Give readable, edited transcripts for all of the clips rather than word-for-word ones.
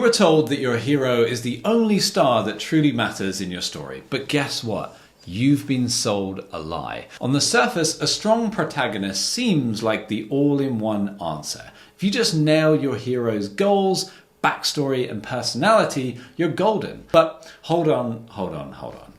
were told that your hero is the only star that truly matters in your story, but guess what? You've been sold a lie. On the surface, a strong protagonist seems like the all-in-one answer. If you just nail your hero's goals, backstory, and personality, you're golden. But hold on.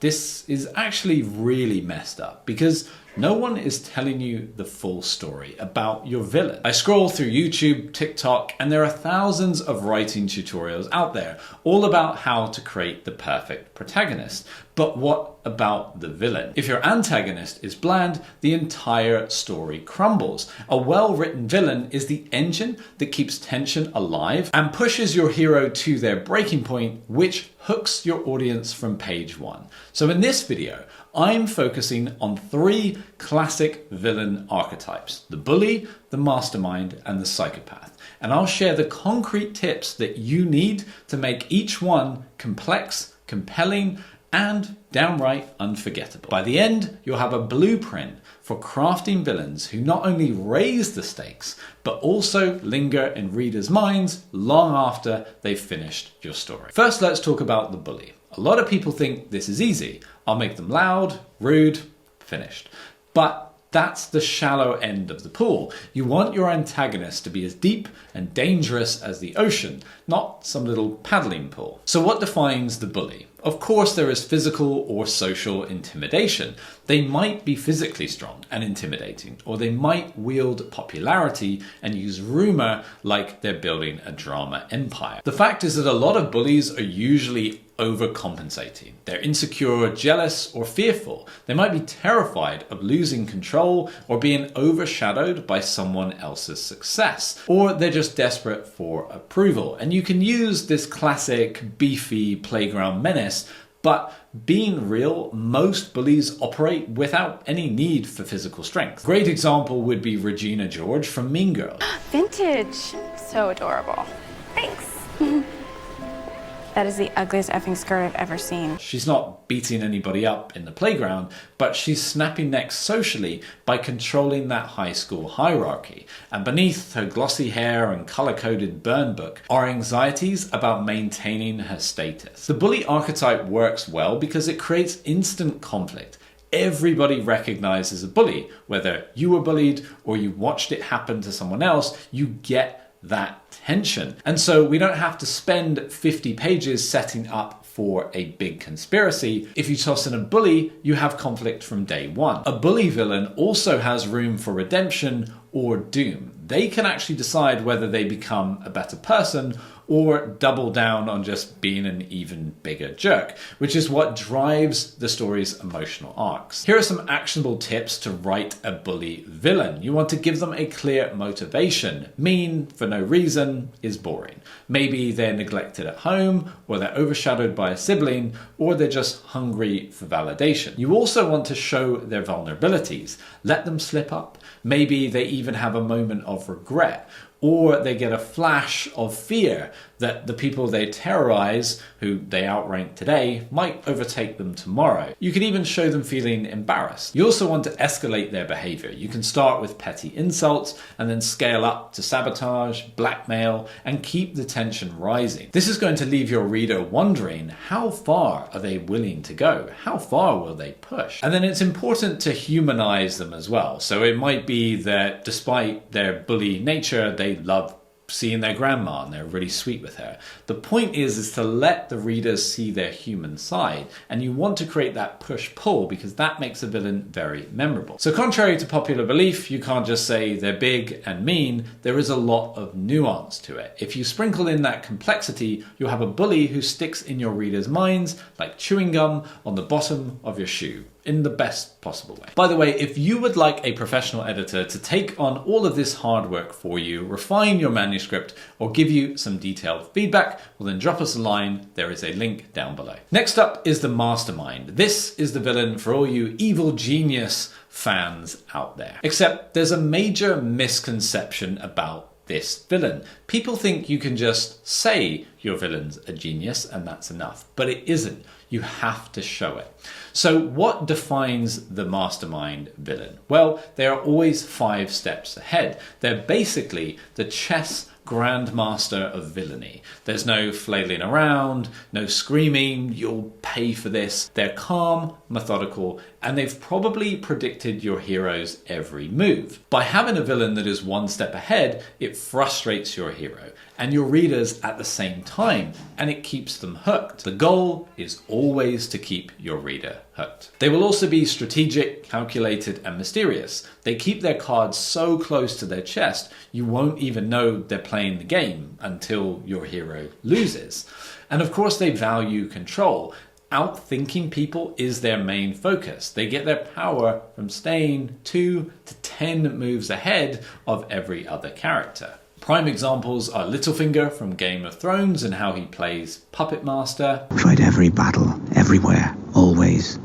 This is actually really messed up because no one is telling you the full story about your villain. I scroll through YouTube, TikTok, and there are thousands of writing tutorials out there, all about how to create the perfect protagonist. But what about the villain? If your antagonist is bland, the entire story crumbles. A well-written villain is the engine that keeps tension alive and pushes your hero to their breaking point, which hooks your audience from page one. So in this video, I'm focusing on 3 classic villain archetypes: the bully, the mastermind, and the psychopath. And I'll share the concrete tips that you need to make each one complex, compelling, and downright unforgettable. By the end, you'll have a blueprint for crafting villains who not only raise the stakes, but also linger in readers' minds long after they've finished your story. First, let's talk about the bully. A lot of people think this is easy. I'll make them loud, rude, finished. But that's the shallow end of the pool. You want your antagonist to be as deep and dangerous as the ocean, not some little paddling pool. So what defines the bully? Of course, there is physical or social intimidation. They might be physically strong and intimidating, or they might wield popularity and use rumor like they're building a drama empire. The fact is that a lot of bullies are usually overcompensating. They're insecure, jealous, or fearful. They might be terrified of losing control or being overshadowed by someone else's success, or they're just desperate for approval. And you can use this classic beefy playground menace, but being real, most bullies operate without any need for physical strength. A great example would be Regina George from Mean Girls. Vintage. So adorable. Thanks. That is the ugliest effing skirt I've ever seen. She's not beating anybody up in the playground, but she's snapping necks socially by controlling that high school hierarchy. And beneath her glossy hair and color-coded burn book are anxieties about maintaining her status. The bully archetype works well because it creates instant conflict. Everybody recognizes a bully. Whether you were bullied or you watched it happen to someone else, you get that tension. And so we don't have to spend 50 pages setting up for a big conspiracy. If you toss in a bully, you have conflict from day one. A bully villain also has room for redemption or doom. They can actually decide whether they become a better person or double down on just being an even bigger jerk, which is what drives the story's emotional arcs. Here are some actionable tips to write a bully villain. You want to give them a clear motivation. Mean for no reason is boring. Maybe they're neglected at home, or they're overshadowed by a sibling, or they're just hungry for validation. You also want to show their vulnerabilities. Let them slip up. Maybe they even have a moment of regret, or they get a flash of fear that the people they terrorize, who they outrank today, might overtake them tomorrow. You can even show them feeling embarrassed. You also want to escalate their behavior. You can start with petty insults and then scale up to sabotage, blackmail, and keep the tension rising. This is going to leave your reader wondering, how far are they willing to go? How far will they push? And then it's important to humanize them as well. So it might be that despite their bully nature, they love seeing their grandma and they're really sweet with her. The point is to let the readers see their human side, and you want to create that push-pull because that makes a villain very memorable. So contrary to popular belief, you can't just say they're big and mean. There is a lot of nuance to it. If you sprinkle in that complexity, you'll have a bully who sticks in your readers' minds like chewing gum on the bottom of your shoe, in the best possible way. By the way, if you would like a professional editor to take on all of this hard work for you, refine your manuscript, or give you some detailed feedback, well then drop us a line. There is a link down below. Next up is the mastermind. This is the villain for all you evil genius fans out there. Except there's a major misconception about this villain. People think you can just say your villain's a genius and that's enough, but it isn't. You have to show it. So what defines the mastermind villain? Well, they are always 5 steps ahead. They're basically the chess grandmaster of villainy. There's no flailing around, no screaming, you'll pay for this. They're calm, methodical, and they've probably predicted your hero's every move. By having a villain that is one step ahead, it frustrates your hero and your readers at the same time, and it keeps them hooked. The goal is always to keep your reader hooked. They will also be strategic, calculated, and mysterious. They keep their cards so close to their chest, you won't even know they're playing the game until your hero loses. And of course, they value control. Outthinking people is their main focus. They get their power from staying 2 to 10 moves ahead of every other character. Prime examples are Littlefinger from Game of Thrones and how he plays Puppet Master. Fight every battle, everywhere, always,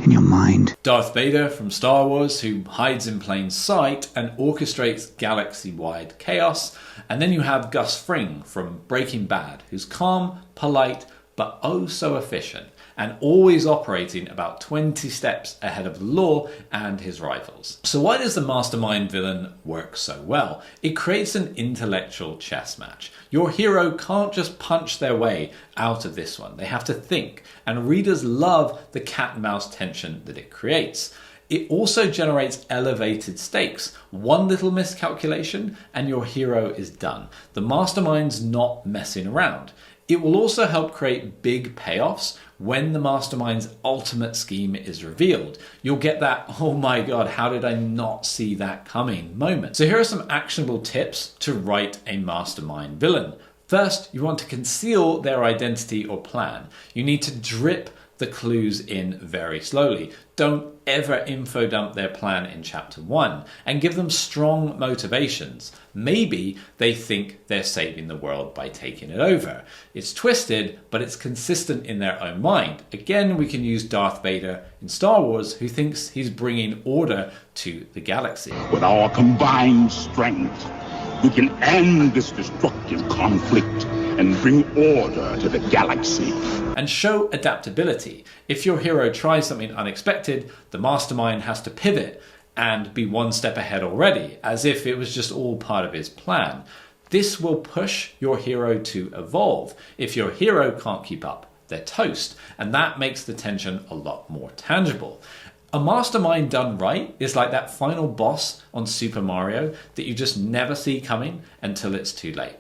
in your mind. Darth Vader from Star Wars, who hides in plain sight and orchestrates galaxy-wide chaos. And then you have Gus Fring from Breaking Bad, who's calm, polite, but oh so efficient, and always operating about 20 steps ahead of the law and his rivals. So why does the mastermind villain work so well? It creates an intellectual chess match. Your hero can't just punch their way out of this one. They have to think, and readers love the cat and mouse tension that it creates. It also generates elevated stakes. One little miscalculation and your hero is done. The mastermind's not messing around. It will also help create big payoffs when the mastermind's ultimate scheme is revealed. You'll get that, oh my god, how did I not see that coming moment. So here are some actionable tips to write a mastermind villain. First, you want to conceal their identity or plan. You need to drip the clues in very slowly. Don't ever info dump their plan in chapter 1 and give them strong motivations. Maybe they think they're saving the world by taking it over. It's twisted, but it's consistent in their own mind. Again, we can use Darth Vader in Star Wars, who thinks he's bringing order to the galaxy. With our combined strength, we can end this destructive conflict and bring order to the galaxy. And show adaptability. If your hero tries something unexpected, the mastermind has to pivot and be one step ahead already, as if it was just all part of his plan. This will push your hero to evolve. If your hero can't keep up, they're toast, and that makes the tension a lot more tangible. A mastermind done right is like that final boss on Super Mario that you just never see coming until it's too late.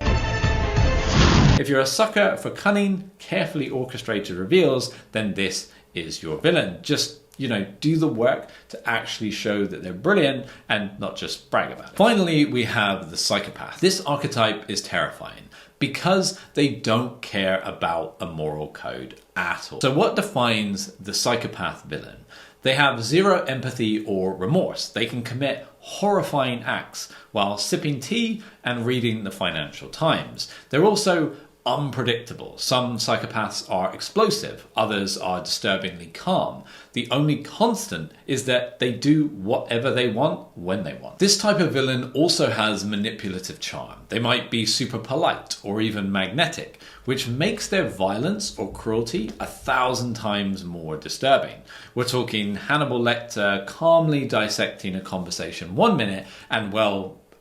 If you're a sucker for cunning, carefully orchestrated reveals, then this is your villain. Just, do the work to actually show that they're brilliant and not just brag about it. Finally, we have the psychopath. This archetype is terrifying because they don't care about a moral code at all. So what defines the psychopath villain? They have zero empathy or remorse. They can commit horrifying acts while sipping tea and reading the Financial Times. They're also unpredictable. Some psychopaths are explosive, others are disturbingly calm. The only constant is that they do whatever they want when they want. This type of villain also has manipulative charm. They might be super polite or even magnetic, which makes their violence or cruelty 1,000 times more disturbing. We're talking Hannibal Lecter calmly dissecting a conversation 1 minute and,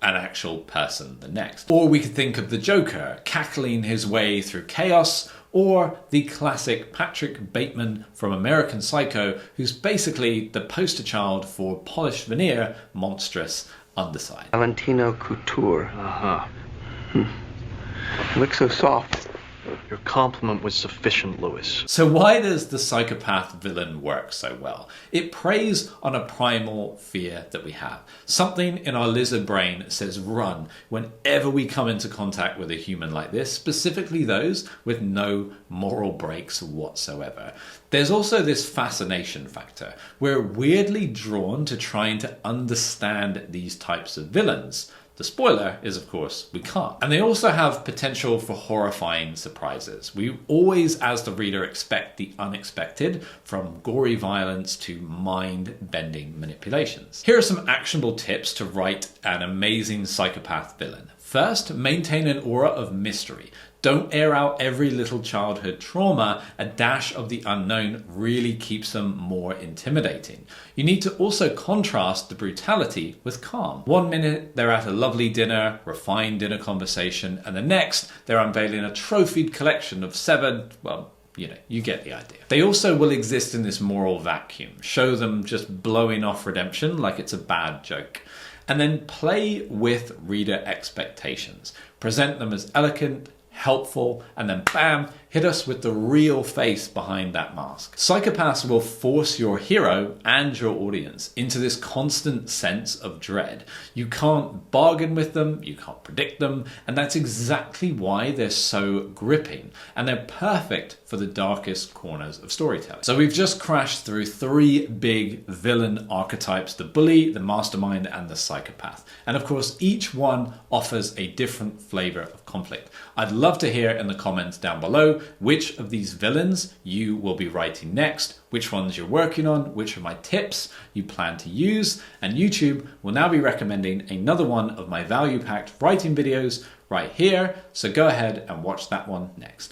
an actual person the next. Or we could think of the Joker cackling his way through chaos, or the classic Patrick Bateman from American Psycho, who's basically the poster child for polished veneer, monstrous underside. Valentino Couture. You look so soft. Your compliment was sufficient, Lewis. So why does the psychopath villain work so well? It preys on a primal fear that we have. Something in our lizard brain says run whenever we come into contact with a human like this, specifically those with no moral breaks whatsoever. There's also this fascination factor. We're weirdly drawn to trying to understand these types of villains. The spoiler is, of course, we can't. And they also have potential for horrifying surprises. We always, as the reader, expect the unexpected, from gory violence to mind-bending manipulations. Here are some actionable tips to write an amazing psychopath villain. First, maintain an aura of mystery. Don't air out every little childhood trauma. A dash of the unknown really keeps them more intimidating. You need to also contrast the brutality with calm. One minute they're at a lovely dinner, refined dinner conversation, and the next they're unveiling a trophied collection of 7, well, you know, you get the idea. They also will exist in this moral vacuum. Show them just blowing off redemption like it's a bad joke. And then play with reader expectations. Present them as elegant, helpful, and then bam, hit us with the real face behind that mask. Psychopaths will force your hero and your audience into this constant sense of dread. You can't bargain with them, you can't predict them, and that's exactly why they're so gripping, and they're perfect for the darkest corners of storytelling. So we've just crashed through 3 big villain archetypes: the bully, the mastermind, and the psychopath. And of course, each one offers a different flavor of conflict. I'd love to hear in the comments down below which of these villains you will be writing next, which ones you're working on, which of my tips you plan to use, and YouTube will now be recommending another one of my value-packed writing videos right here, so go ahead and watch that one next.